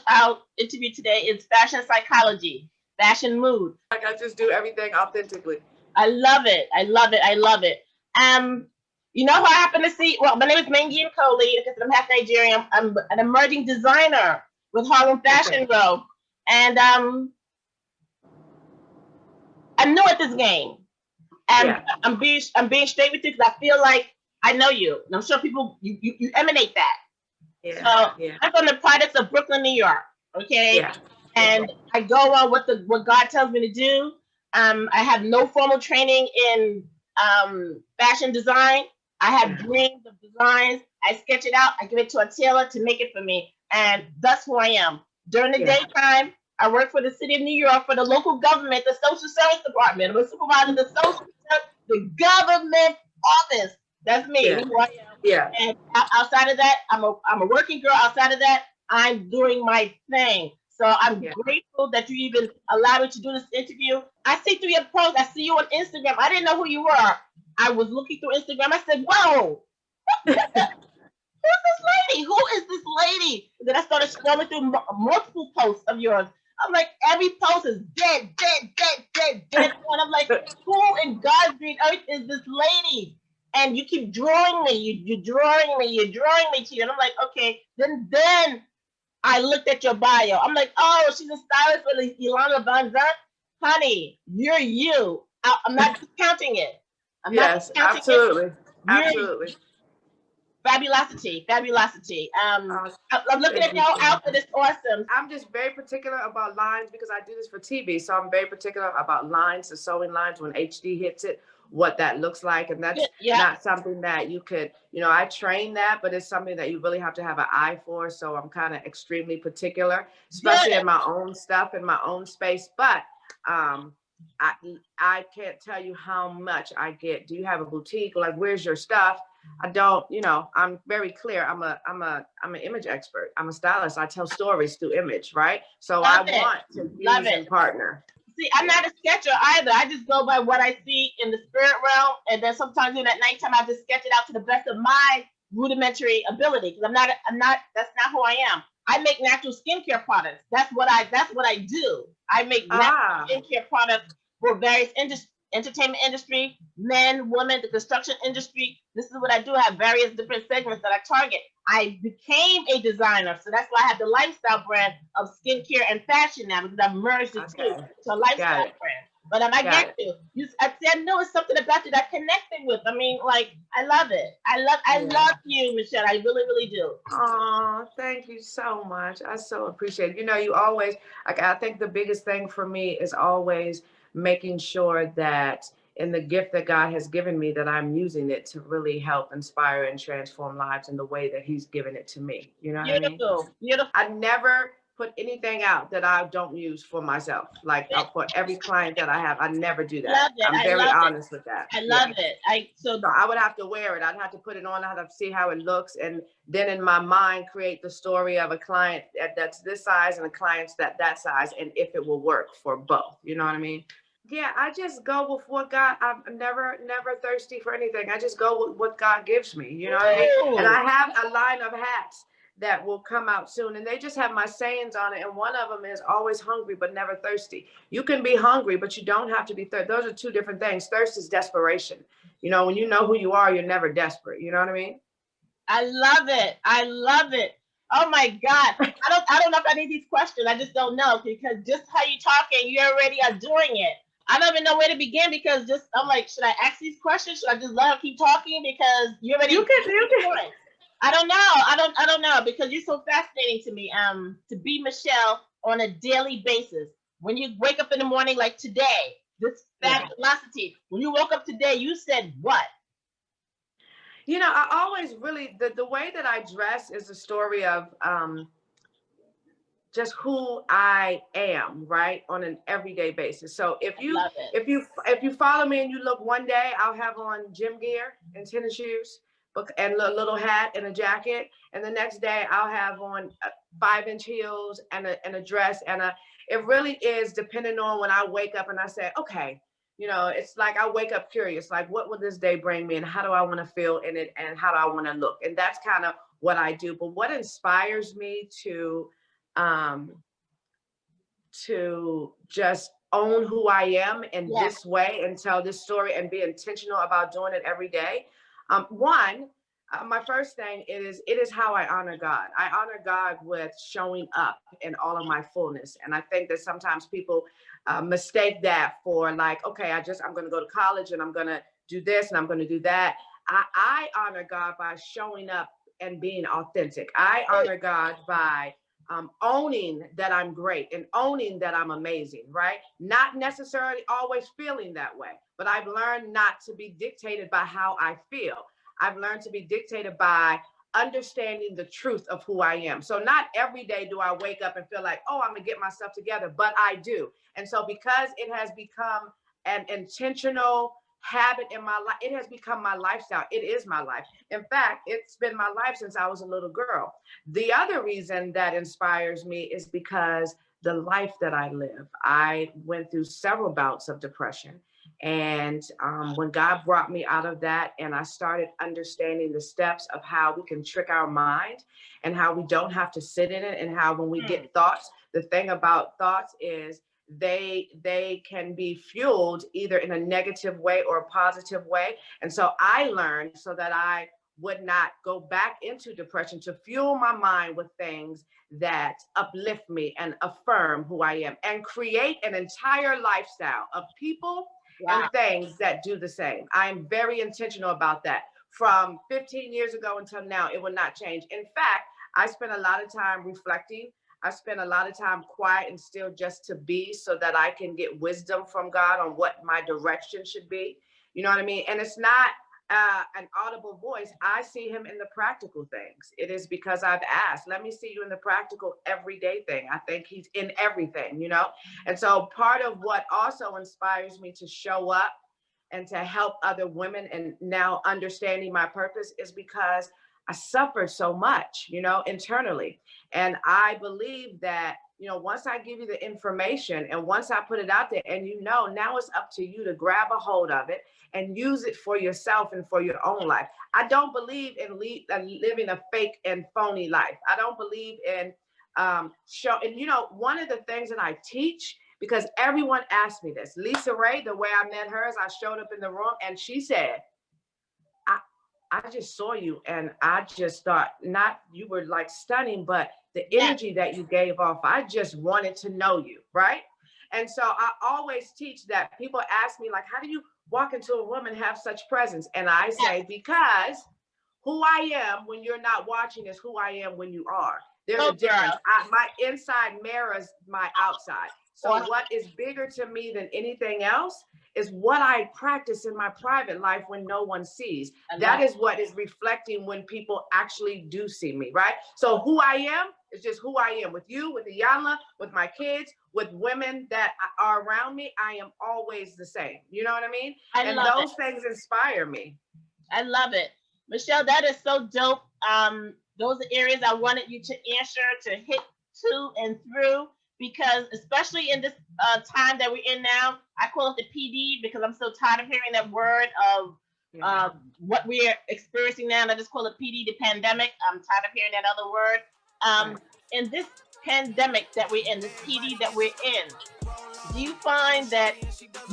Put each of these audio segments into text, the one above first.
our interview today is fashion psychology, fashion mood. Like I just do everything authentically. I love it. I love it. I love it. Um, you know who I happen to see? Well, my name is Mengi Nkoli because I'm half Nigerian. I'm an emerging designer with Harlem Okay. Fashion Row, and I'm new at this game. And Yeah. I'm being straight with you because I feel like I know you, and I'm sure people you emanate that. So Yeah. Yeah. I'm from the projects of Brooklyn, New York. Okay, Yeah. and I go on what God tells me to do. I have no formal training in fashion design. I have Yeah. dreams of designs. I sketch it out. I give it to a tailor to make it for me, and that's who I am. During the Yeah. daytime, I work for the city of New York for the local government, the social service department. I'm a supervisor of the the government office. That's me. Yeah. Who I am. Yeah. And outside of that, I'm a working girl. Outside of that, I'm doing my thing. So I'm Yeah. grateful that you even allowed me to do this interview. I see through your post. I see you on Instagram. I didn't know who you were. I was looking through Instagram. I said, "Whoa, who's this lady? Who is this lady?" And then I started scrolling through multiple posts of yours. I'm like, every post is dead, dead, dead, dead, dead. And I'm like, who in God's green earth is this lady? And you keep drawing me. You're drawing me. You're drawing me to you. And I'm like, okay. Then I looked at your bio. I'm like, oh, she's a stylist for Ilana Van Zandt. Honey, you're you. I'm not discounting it. I'm not Yes, discounting it. absolutely. You're Absolutely. fabulosity, fabulosity. Uh, I'm looking Thank at you your so much. outfit. It's awesome. I'm just very particular about lines because I do this for TV. So I'm very particular about lines, the sewing lines when HD hits it, what that looks like. And that's Yeah, not something that you could, I train that, but it's something that you really have to have an eye for. So I'm kind of extremely particular, good. especially in my own stuff, in my own space. But um, I I can't tell you how much I get. Do you have a boutique? Like, where's your stuff? I don't, I'm very clear. I'm an image expert. I'm a stylist. I tell stories through image, right? So I Love it. want to Love use it. and partner. See, I'm Yeah. not a sketcher either. I just go by what I see in the spirit realm, and then sometimes in at nighttime I just sketch it out to the best of my rudimentary ability. Because I'm not. That's not who I am. I make natural skincare products. That's what I do. I make natural Ah, skincare products for various entertainment industry, men, women, the construction industry. This is what I do. I have various different segments that I target. I became a designer, so that's why I have the lifestyle brand of skincare and fashion now because I've merged the two okay. to a lifestyle Got it. brand. But I Got get it. you. I know it's something about you that I connected with. I mean, like I love it. I Yeah. love you, Michelle. I really, really do. Oh, thank you so much. I so appreciate it. You always, like, I think the biggest thing for me is always making sure that in the gift that God has given me, that I'm using it to really help inspire and transform lives in the way that He's given it to me. You know what I mean? Beautiful, beautiful. I never put anything out that I don't use for myself. Like for every client that I have, I never do that. Love it. I'm I very love it. honest with that. I love Yeah. it. I so So I would have to wear it. I'd have to put it on. I'd have to see how it looks, and then in my mind create the story of a client that's this size and a client's that size, and if it will work for both. You know what I mean? Yeah, I just go with what God. I'm never thirsty for anything. I just go with what God gives me. You know what I mean? And Ooh, I have a line of hats that will come out soon, and they just have my sayings on it. And one of them is always hungry but never thirsty. You can be hungry, but you don't have to be thirsty. Those are two different things. Thirst is desperation. When you know who you are, you're never desperate. You know what I mean? I love it. I love it. Oh my God. I don't know if I need these questions. I just don't know because just how you talking, you already are doing it. I don't even know where to begin because just I'm like, should I ask these questions? Should I just let her keep talking because you already You can. doing? I don't know. I don't know because you're so fascinating to me. To be Michelle on a daily basis. When you wake up in the morning like today, this Yeah. fabulosity. When you woke up today, you said what? I always really the way that I dress is a story of just who I am, right, on an everyday basis. So if I you love it. if you follow me and you look one day, I'll have on gym gear and tennis shoes, and a little hat and a jacket, and the next day I'll have on 5-inch heels and a dress and a. It really is depending on when I wake up and I say, okay, it's like I wake up curious, like what will this day bring me and how do I want to feel in it and how do I want to look, and that's kind of what I do. But what inspires me to um, to just own who I am in Yeah. this way and tell this story and be intentional about doing it every day. My first thing it is how I honor God. I honor God with showing up in all of my fullness. And I think that sometimes people mistake that for like, okay, I'm going to go to college and I'm going to do this and I'm going to do that. I honor God by showing up and being authentic. I honor God by owning that I'm great and owning that I'm amazing, right? Not necessarily always feeling that way, but I've learned not to be dictated by how I feel. I've learned to be dictated by understanding the truth of who I am. So not every day do I wake up and feel like, oh, I'm gonna get myself together, but I do. And so because it has become an intentional habit in my life, it has become my lifestyle. It is my life. In fact, it's been my life since I was a little girl. The other reason that inspires me is because the life that I live. I went through several bouts of depression. And when God brought me out of that, and I started understanding the steps of how we can trick our mind and how we don't have to sit in it, and how when we get thoughts, the thing about thoughts is they can be fueled either in a negative way or a positive way. And so I learned so that I would not go back into depression, to fuel my mind with things that uplift me and affirm who I am and create an entire lifestyle of people and things that do the same. I am very intentional about that. From 15 years ago until now, it will not change. In fact, I spend a lot of time reflecting. I spend a lot of time quiet and still just to be, so that I can get wisdom from God on what my direction should be. You know what I mean? And it's not an audible voice. I see him in the practical things. It is because I've asked, let me see you in the practical everyday thing. I think he's in everything, you know? And so part of what also inspires me to show up and to help other women and now understanding my purpose is because I suffered so much, you know, internally. And I believe that, you know, once I give you the information and once I put it out there, and you know, now it's up to you to grab a hold of it and use it for yourself and for your own life. I don't believe in living a fake and phony life. I don't believe in show. And you know, one of the things that I teach, because everyone asked me this, Lisa Ray, the way I met her is I showed up in the room and she said, I just saw you and I just thought, not you were like stunning, but the energy that you gave off, I just wanted to know you, right? And so I always teach that. People ask me like, how do you walk into a room and have such presence? And I say, because who I am when you're not watching is who I am when you are. There's a difference. My inside mirrors my outside. So what is bigger to me than anything else is what I practice in my private life when no one sees. That is what is reflecting when people actually do see me, right? So who I am is just who I am. With you, with Iyanla, with my kids, with women that are around me, I am always the same. You know what I mean? And those things inspire me. I love it. Michele, that is so dope. Those are areas I wanted you to answer, to hit to and through, because especially in this time that we're in now, I call it the PD because I'm so tired of hearing that word of what we're experiencing now. And I just call it PD, the pandemic. I'm tired of hearing that other word. In this pandemic that we're in, this PD that we're in, do you find that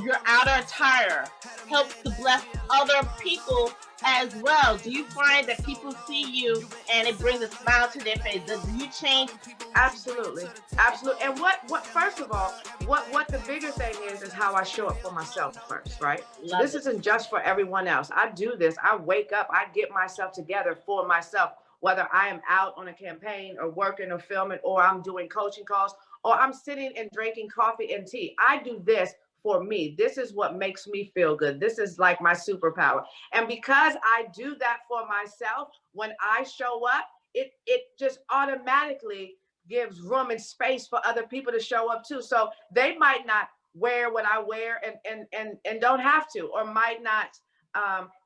your outer attire helps to bless other people as well? Do you find that people see you and it brings a smile to their face? Do you change? Absolutely. Absolutely. And what first of all, what the bigger thing is how I show up for myself first, right? So this isn't just for everyone else. I do this. I wake up, I get myself together for myself, whether I am out on a campaign or working or filming, or I'm doing coaching calls, or I'm sitting and drinking coffee and tea. I do this for me. This is what makes me feel good. This is like my superpower. And because I do that for myself, when I show up, it just automatically gives room and space for other people to show up too. So they might not wear what I wear and don't have to, or might not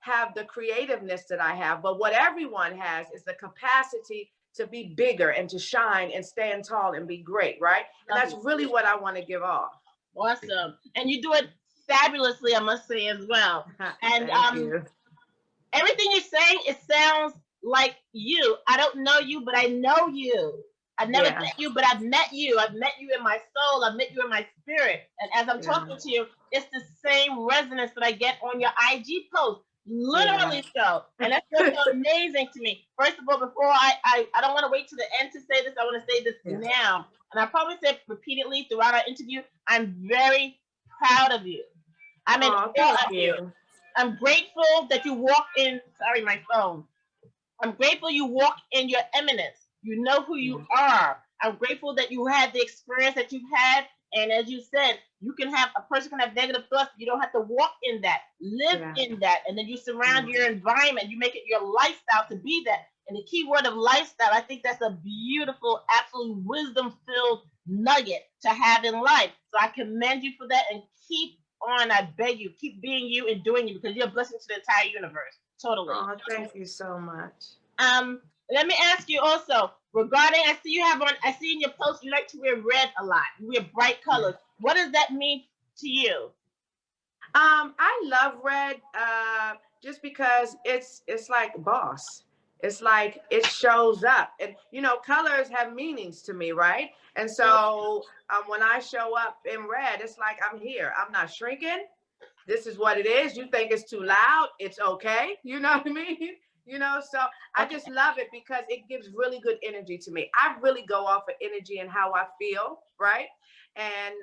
have the creativeness that I have. But what everyone has is the capacity to be bigger and to shine and stand tall and be great, right? And that's really what I want to give off. Awesome. And you do it fabulously, I must say, as well. And everything you're saying, it sounds like you. I don't know you, but I know you. I've never met you, but I've met you. I've met you in my soul. I've met you in my spirit. And as I'm talking to you, it's the same resonance that I get on your IG post. Literally so. And that's what's so amazing to me. First of all, before I don't want to wait to the end to say this. I want to say this now. And I probably said repeatedly throughout our interview, I'm very proud of you. I'm in awe of you. I'm grateful that you walk in, sorry, my phone. I'm grateful you walk in your eminence. You know who you are. I'm grateful that you had the experience that you've had. And as you said, a person can have negative thoughts. You don't have to walk in that, live in that. And then you surround your environment. You make it your lifestyle to be that. And the key word of lifestyle, I think that's a beautiful, absolute wisdom-filled nugget to have in life. So I commend you for that, and keep on. I beg you, keep being you and doing you, because you're a blessing to the entire universe. Totally. Oh, thank you so much. Let me ask you also regarding, I see in your post you like to wear red a lot. You wear bright colors. What does that mean to you? I love red just because it's like boss. It's like it shows up, and colors have meanings to me, right? And so when I show up in red, it's like I'm here. I'm not shrinking. This is what it is. You think it's too loud? It's okay. You know what I mean? So I just love it because it gives really good energy to me. I really go off of energy and how I feel, right? And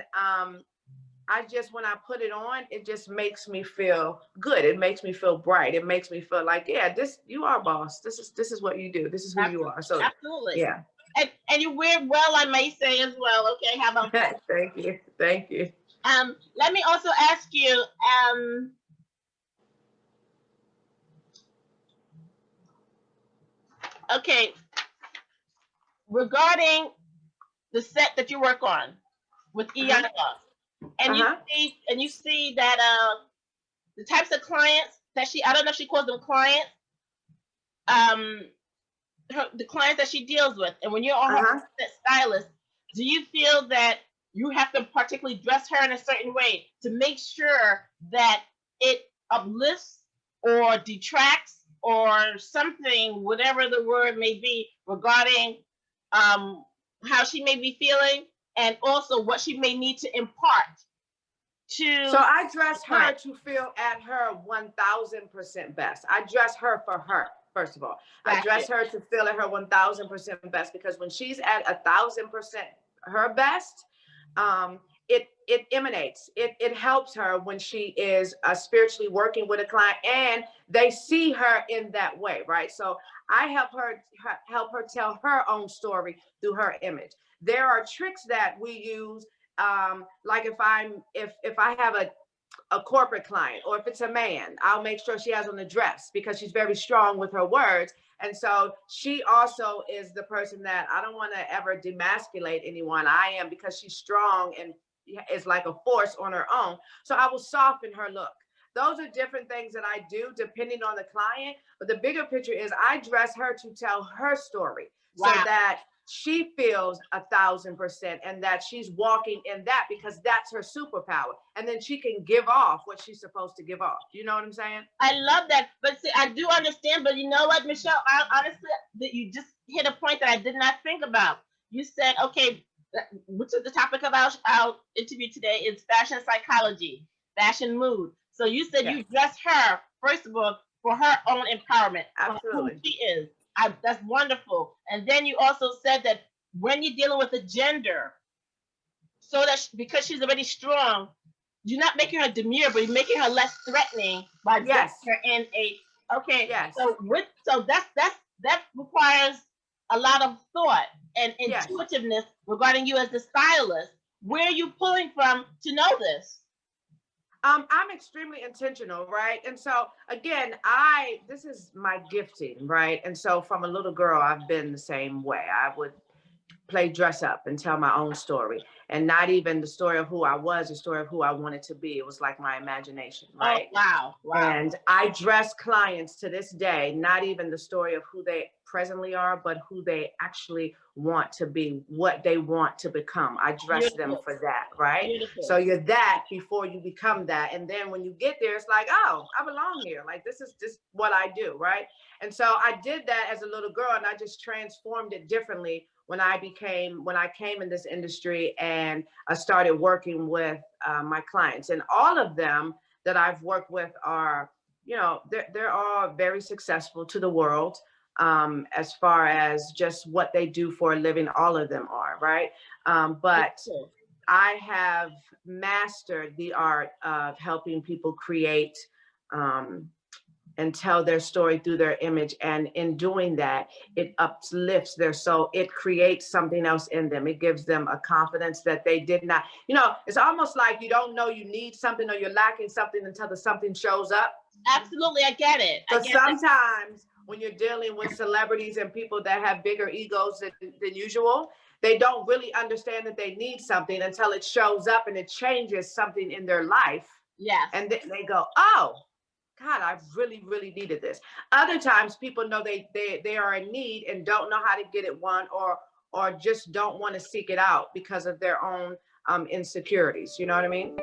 when I put it on, it just makes me feel good. It makes me feel bright. It makes me feel like, you are boss. This is what you do. This is who you are. So absolutely. Yeah. And you wear well, I may say as well. Okay, how about that? Thank you. Thank you. Let me also ask you, okay, regarding the set that you work on with Iyanla, and you see that the types of clients that I don't know if she calls them clients, the clients that she deals with, and when you're on her stylist, do you feel that you have to particularly dress her in a certain way to make sure that it uplifts or detracts or something, whatever the word may be, regarding how she may be feeling, and also what she may need to impart to? So I dress her to feel at her 1000% best. I dress her for her. First of all, I dress her to feel at her 1000% best, because when she's at 1000% her best, it emanates. It helps her when she is spiritually working with a client, and they see her in that way, right? So I help her tell her own story through her image. There are tricks that we use, like if I have a corporate client, or if it's a man, I'll make sure she has on a dress, because she's very strong with her words. And so she also is the person that I don't want to ever demasculate anyone. I am, because she's strong and is like a force on her own. So I will soften her look. Those are different things that I do depending on the client. But the bigger picture is I dress her to tell her story, so that she feels 1000%, and that she's walking in that, because that's her superpower. And then she can give off what she's supposed to give off. You know what I'm saying? I love that. But see, I do understand. But you know what, Michelle? Honestly, that you just hit a point that I did not think about. You said, okay, which is the topic of our interview today, is fashion psychology, fashion mood. So you said you dress her, first of all, for her own empowerment. Absolutely. Who she is. That's wonderful. And then you also said that when you're dealing with a gender, so that because she's already strong, you're not making her demure, but you're making her less threatening by dressing her in a So that requires a lot of thought and intuitiveness regarding you as the stylist. Where are you pulling from to know this? I'm extremely intentional, right? And so again, this is my gifting, right? And so from a little girl, I've been the same way. I would play dress up and tell my own story, and not even the story of who I was, the story of who I wanted to be. It was like my imagination, right? Oh, wow. And I dress clients to this day, not even the story of who they presently are, but who they actually want to be, what they want to become. I dress them for that, right? Beautiful. So you're that before you become that. And then when you get there, it's like, oh, I belong here. Like, this is just what I do, right? And so I did that as a little girl, and I just transformed it differently when I came in this industry and I started working with my clients. And all of them that I've worked with are, you know, they're all very successful to the world, as far as just what they do for a living. All of them are, right? But I have mastered the art of helping people create and tell their story through their image. And in doing that, it uplifts their soul. It creates something else in them. It gives them a confidence that they did not, you know, it's almost like you don't know you need something or you're lacking something until the something shows up. Absolutely, I get it. But sometimes when you're dealing with celebrities and people that have bigger egos than usual, they don't really understand that they need something until it shows up and it changes something in their life. Yes. And then they go, oh, God, I really, really needed this. Other times people know they are in need and don't know how to get it, one, or just don't want to seek it out because of their own insecurities. You know what I mean?